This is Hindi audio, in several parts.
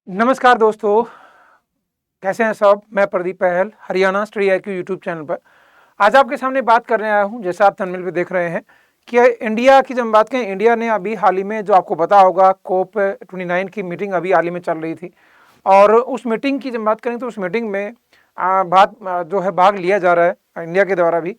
नमस्कार दोस्तों, कैसे हैं सब। मैं प्रदीप पहल, Haryana study IQ YouTube channel पर आज आपके सामने बात करने आया हूं। जैसा आप थंबनेल पे देख रहे हैं कि इंडिया की जब हम बात करें, इंडिया ने अभी हाल ही में, जो आपको पता होगा, COP29 की मीटिंग अभी हाल ही में चल रही थी। और उस मीटिंग की जब बात करें तो उस मीटिंग में जो है भाग लिया जा रहा है इंडिया के द्वारा भी।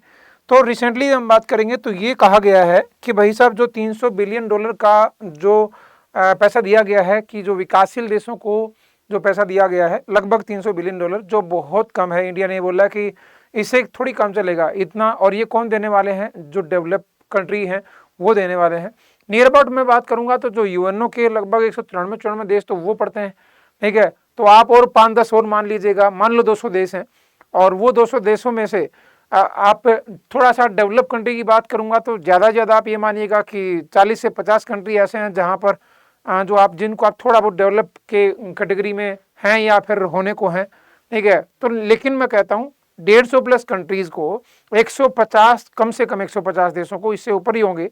तो रिसेंटली हम बात करेंगे तो ये कहा गया है कि भाई साहब, जो $300 बिलियन का जो पैसा दिया गया है, कि जो विकासशील देशों को जो पैसा दिया गया है, लगभग $300 बिलियन, जो बहुत कम है। इंडिया ने बोला कि इससे थोड़ी कम चलेगा इतना। और ये कौन देने वाले हैं? जो डेवलप कंट्री हैं वो देने वाले हैं। नियर अबाउट मैं बात करूंगा तो जो यूएनओ के लगभग 193 देश तो वो पड़ते हैं, ठीक है। तो आप और 5-10 और मान लीजिएगा, मान लो 200 देश हैं। और वो 200 देशों में से आप थोड़ा सा डेवलप कंट्री की बात करूंगा तो ज़्यादा से ज़्यादा आप ये मानिएगा कि 40 से 50 कंट्री ऐसे हैं जहाँ पर जो आप जिनको आप थोड़ा बहुत डेवलप के कैटेगरी में हैं या फिर होने को हैं, ठीक है। तो लेकिन मैं कहता हूँ 150 प्लस कंट्रीज़ को, 150 कम से कम 150 देशों को, इससे ऊपर ही होंगे,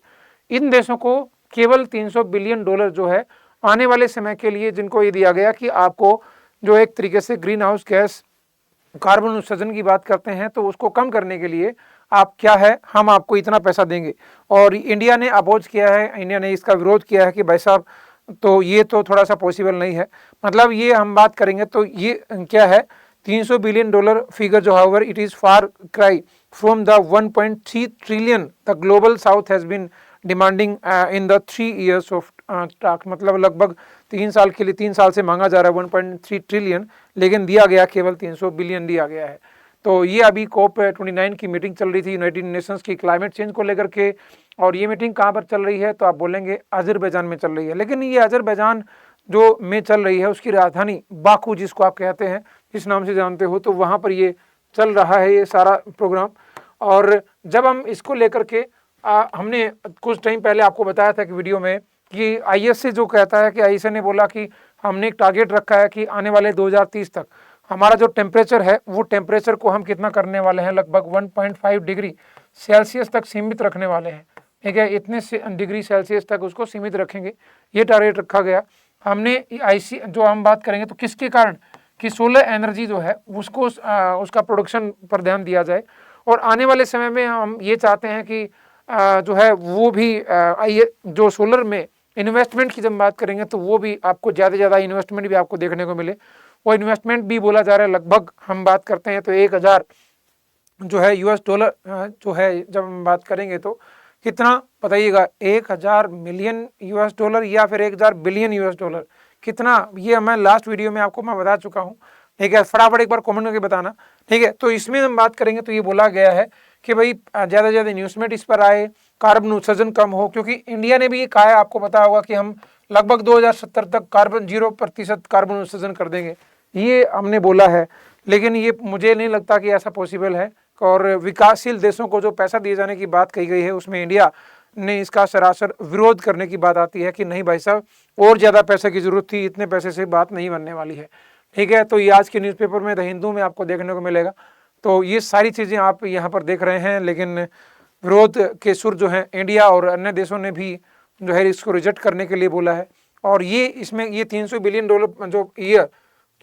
इन देशों को केवल $300 बिलियन जो है आने वाले समय के लिए, जिनको ये दिया गया कि आपको जो एक तरीके से ग्रीन हाउस गैस कार्बन उत्सर्जन की बात करते हैं तो उसको कम करने के लिए आप क्या है, हम आपको इतना पैसा देंगे। और इंडिया ने अपोज किया है, इंडिया ने इसका विरोध किया है कि भाई साहब, तो ये तो थोड़ा सा पॉसिबल नहीं है। मतलब ये हम बात करेंगे तो ये क्या है, $300 बिलियन फिगर जो however it is far cry from the 1.3 trillion the global south has been demanding in the 3 years of talk. मतलब लगभग 3 साल के लिए, 3 साल से मांगा जा रहा है 1.3 ट्रिलियन, लेकिन दिया गया केवल 300 बिलियन दिया गया है। तो ये अभी COP29 की मीटिंग चल रही थी यूनाइटेड नेशंस की क्लाइमेट चेंज को लेकर के। और ये मीटिंग कहाँ पर चल रही है? तो आप बोलेंगे अजरबैजान में चल रही है। लेकिन ये अजरबैजान जो में चल रही है, उसकी राजधानी बाकू जिसको आप कहते हैं, जिस नाम से जानते हो, तो वहाँ पर ये चल रहा है ये सारा प्रोग्राम। और जब हम इसको लेकर के हमने कुछ टाइम पहले आपको बताया था कि वीडियो में, कि ISA जो कहता है कि ISA ने बोला कि हमने एक टारगेट रखा है कि आने वाले 2030 तक हमारा जो टेम्परेचर है, वो टेम्परेचर को हम कितना करने वाले हैं, लगभग 1.5 डिग्री सेल्सियस तक सीमित रखने वाले हैं, ठीक है। इतने डिग्री सेल्सियस तक उसको सीमित रखेंगे, ये टारगेट रखा गया। हमने जो हम बात करेंगे तो किसके कारण, कि सोलर एनर्जी जो है उसको उसका प्रोडक्शन पर ध्यान दिया जाए। और आने वाले समय में हम ये चाहते हैं कि जो है वो भी जो सोलर में इन्वेस्टमेंट की जब बात करेंगे तो वो भी आपको ज़्यादा से ज़्यादा इन्वेस्टमेंट भी आपको देखने को मिले। वो इन्वेस्टमेंट भी बोला जा रहा है, लगभग हम बात करते हैं तो 1000 जो है $, जो है जब हम बात करेंगे तो कितना बताइएगा, 1000 मिलियन $, या फिर 1000 बिलियन $, कितना? ये मैं लास्ट वीडियो में आपको मैं बता चुका हूँ, ठीक है। फटाफट एक बार कमेंट करके बताना, ठीक है। तो इसमें हम बात करेंगे तो ये बोला गया है कि भाई ज़्यादा से ज़्यादा इन्वेस्टमेंट इस पर आए, कार्बन उत्सर्जन कम हो, क्योंकि इंडिया ने भी ये कहा है, आपको पता होगा, कि हम लगभग 2070 तक 0% कार्बन उत्सर्जन कर देंगे, ये हमने बोला है। लेकिन ये मुझे नहीं लगता कि ऐसा पॉसिबल है। और विकासशील देशों को जो पैसा दिए जाने की बात कही गई है, उसमें इंडिया ने इसका सरासर विरोध करने की बात आती है कि नहीं भाई साहब, और ज़्यादा पैसे की जरूरत थी, इतने पैसे से बात नहीं बनने वाली है, ठीक है। तो ये आज के न्यूज़पेपर में, द हिंदू में आपको देखने को मिलेगा। तो ये सारी चीज़ें आप यहाँ पर देख रहे हैं। लेकिन विरोध के सुर जो हैं, इंडिया और अन्य देशों ने भी जो है इसको रिजेक्ट करने के लिए बोला है। और ये इसमें ये $300 बिलियन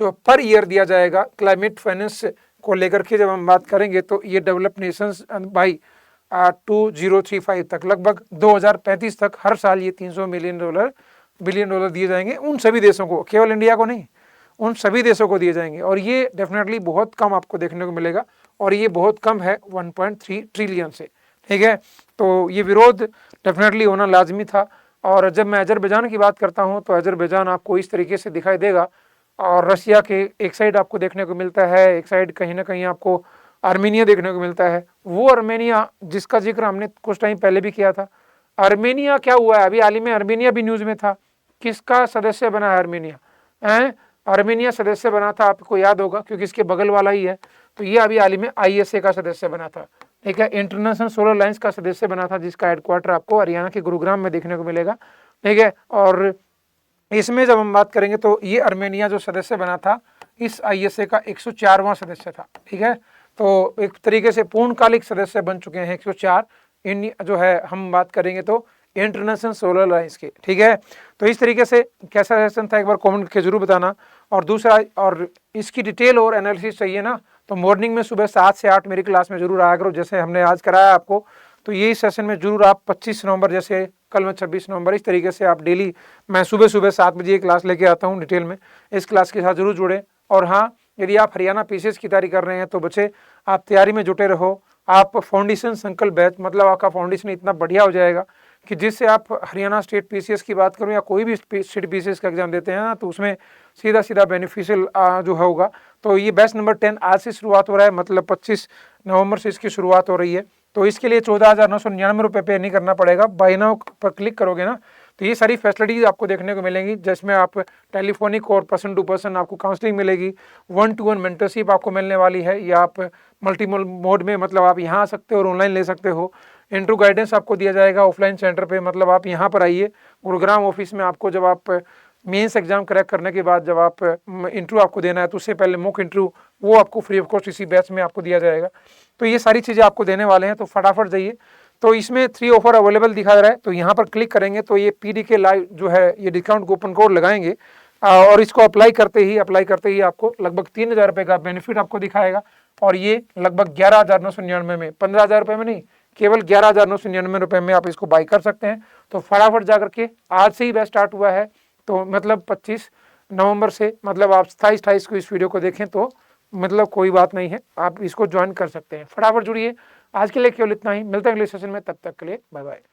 जो पर ईयर दिया जाएगा क्लाइमेट फाइनेंस को लेकर के, जब हम बात करेंगे तो ये डेवलप नेशंस बाई 2035 तक, लगभग 2035 तक हर साल ये $300 बिलियन दिए जाएंगे उन सभी देशों को, केवल इंडिया को नहीं, उन सभी देशों को दिए जाएंगे। और ये डेफिनेटली बहुत कम आपको देखने को मिलेगा, और ये बहुत कम है 1.3 ट्रिलियन से, ठीक है। तो ये विरोध डेफिनेटली होना लाजमी था। और जब मैं अजरबैजान की बात करता हूँ तो अजरबैजान आपको इस तरीके से दिखाई देगा, और रशिया के एक साइड आपको देखने को मिलता है, एक साइड कहीं ना कहीं आपको आर्मेनिया देखने को मिलता है। वो आर्मेनिया जिसका जिक्र हमने कुछ टाइम पहले भी किया था। आर्मेनिया क्या हुआ है, अभी हाल ही में आर्मेनिया भी न्यूज़ में था। किसका सदस्य बना है आर्मेनिया? आर्मेनिया सदस्य बना था, आपको याद होगा, क्योंकि इसके बगल वाला ही है। तो ये अभी हाल ही में ISA का सदस्य बना था, ठीक है। इंटरनेशनल सोलर अलायंस का सदस्य बना था, जिसका हेडक्वार्टर आपको हरियाणा के गुरुग्राम में देखने को मिलेगा, ठीक है। और इसमें जब हम बात करेंगे तो ये आर्मेनिया जो सदस्य बना था, इस ISA का 104वां सदस्य था, ठीक है। तो एक तरीके से पूर्णकालिक सदस्य बन चुके हैं 104 इन जो है, हम बात करेंगे तो इंटरनेशनल सोलर अलायंस के, ठीक है। तो इस तरीके से कैसा सेशन था, एक बार कमेंट करके जरूर बताना। और दूसरा, और इसकी डिटेल और एनालिसिस चाहिए ना, तो मॉर्निंग में सुबह 7 से 8 मेरी क्लास में जरूर आया करो, जैसे हमने आज कराया आपको। तो यही सेशन में जरूर आप 25 नवंबर, जैसे कल में 26 नवंबर, इस तरीके से आप डेली, मैं सुबह सुबह 7 बजे क्लास लेके आता हूँ डिटेल में, इस क्लास के साथ जरूर जुड़े। और हाँ, यदि आप हरियाणा पीसीएस की तैयारी कर रहे हैं तो बच्चे आप तैयारी में जुटे रहो। आप फाउंडेशन संकल्प बैच, मतलब आपका फाउंडेशन इतना बढ़िया हो जाएगा कि जिससे आप हरियाणा स्टेट पीसीएस की बात करूं या कोई भी स्टेट पीसीएस का एग्जाम देते हैं ना, तो उसमें सीधा सीधा बेनिफिशियल जो होगा। तो ये बैच नंबर 10 आज से शुरुआत हो रहा है, मतलब 25 नवंबर से इसकी शुरुआत हो रही है। तो इसके लिए 14,999 रुपये पे नहीं करना पड़ेगा। बाय नाउ पर क्लिक करोगे ना, तो ये सारी फैसिलिटीज आपको देखने को मिलेंगी, जिसमें आप टेलीफोनिक और पर्सन टू पर्सन आपको काउंसलिंग मिलेगी, 1-to-1 मेंटरशिप आपको मिलने वाली है, या आप मल्टी मोड में, मतलब आप यहाँ आ सकते हो और ऑनलाइन ले सकते हो। इंटरव्यू गाइडेंस आपको दिया जाएगा ऑफलाइन सेंटर पे, मतलब आप यहाँ पर आइए गुरुग्राम ऑफिस में। आपको जब आप मेंस एग्जाम क्रैक करने के बाद जब आप इंटरव्यू आपको देना है, तो उससे पहले मॉक इंटरव्यू वो आपको फ्री ऑफ कॉस्ट इसी बैच में आपको दिया जाएगा। तो ये सारी चीज़ें आपको देने वाले हैं, तो फटाफट जाइए। तो इसमें 3 ऑफर अवेलेबल दिखा रहा है, तो यहाँ पर क्लिक करेंगे तो ये पीडीके लाइव जो है, ये डिस्काउंट कूपन कोड लगाएंगे और इसको अप्लाई करते ही आपको लगभग 3,000 रुपये का बेनिफिट आपको दिखाएगा। और ये लगभग 11,999 में, 15,000 रुपये में नहीं, केवल 11,999 रुपये में आप इसको बाई कर सकते हैं। तो फटाफट जा करके, आज से ही बैच स्टार्ट हुआ है, तो मतलब 25 नवंबर से, मतलब आप 27-28 को इस वीडियो को देखें तो मतलब कोई बात नहीं है, आप इसको ज्वाइन कर सकते हैं। फटाफट जुड़िए। आज के लिए केवल इतना ही, मिलते हैं अगले सेशन में, तब तक के लिए बाय बाय।